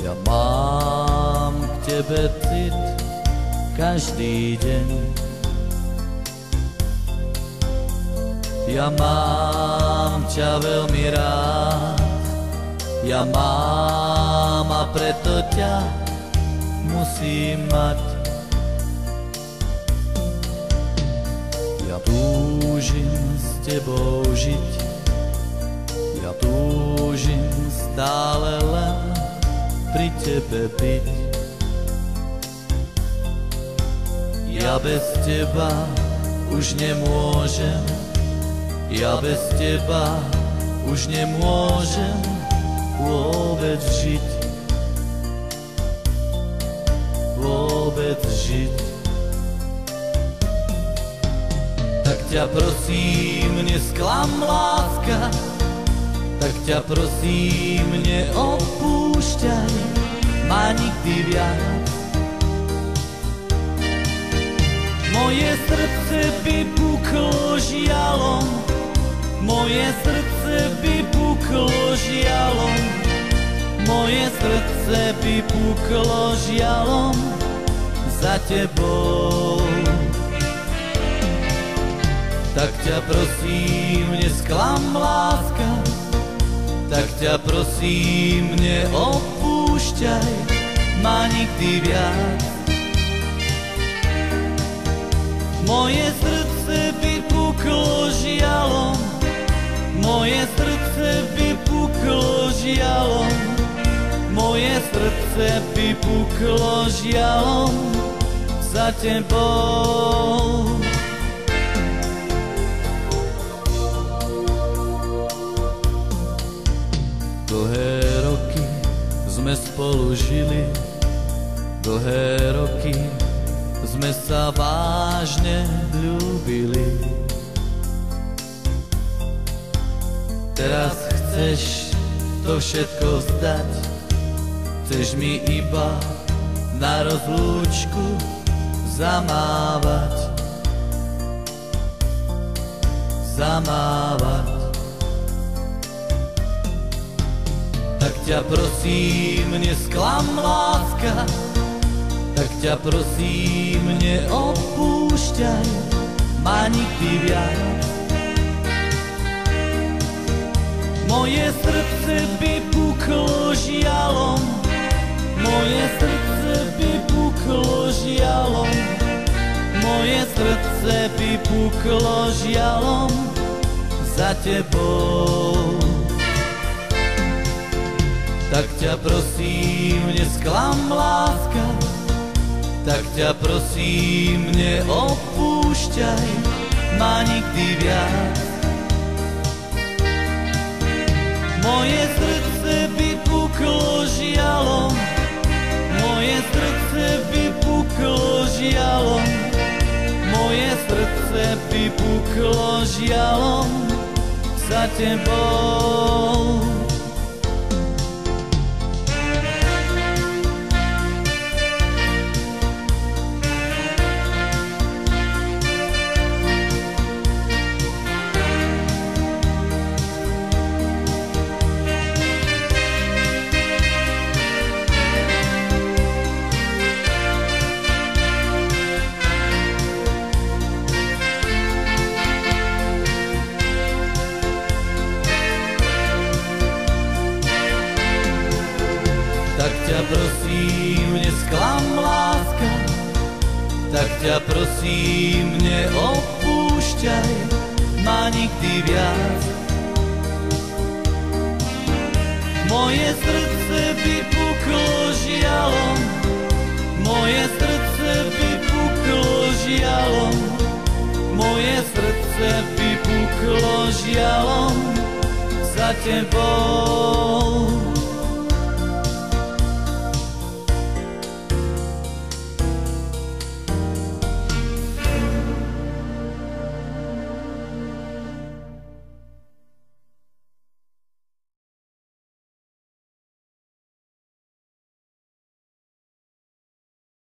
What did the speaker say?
Ja mám k tebe cit každý deň. Ja mám ťa veľmi rád. Ja mám a preto ťa musím mať. Ja túžim s tebou žiť. Ja túžim stále len pri tebe byť. Ja bez teba už nemôžem. Ja bez teba už nemôžem vôbec žiť. Vôbec žiť. Tak ťa prosím, nesklam láska. Tak ťa prosím, neopúšťaj ma nikdy viac. Moje srdce by puklo žialom. Moje srdce by puklo žialom. Moje srdce by puklo žialom za tebou. Tak ťa prosím, nesklam láska. Tak ťa prosím, neopúšťaj ma nikdy viac. Moje srdce by puklo žialom. Moje srdce by puklo žialom. Moje srdce by puklo žialom za tebou. Dlhé roky sme spolu žili. Dlhé roky sme sa vážne ľúbili. Teraz chceš to všetko vzdať. Chceš mi iba na rozlúčku zamávať. Zamávať. Tak ťa prosím, nesklam láska. Tak ťa prosím, neopúšťaj ma nikdy viac. Moje srdce by puklo žialom. Moje srdce by puklo žialom. Moje srdce by puklo žialom za tebou. Tak ťa prosím, nesklam láska. Tak ťa prosím, neopúšťaj ma nikdy viac. Moje srdce by puklo žialom. Moje srdce by puklo žialom. Moje srdce by puklo žialom za tebou. Tak ťa prosím, nesklam láska. Tak ťa prosím, neopúšťaj ma nikdy viac. Moje srdce by puklo žialom. Moje srdce by puklo žialom. Moje srdce by puklo žialom za tebou.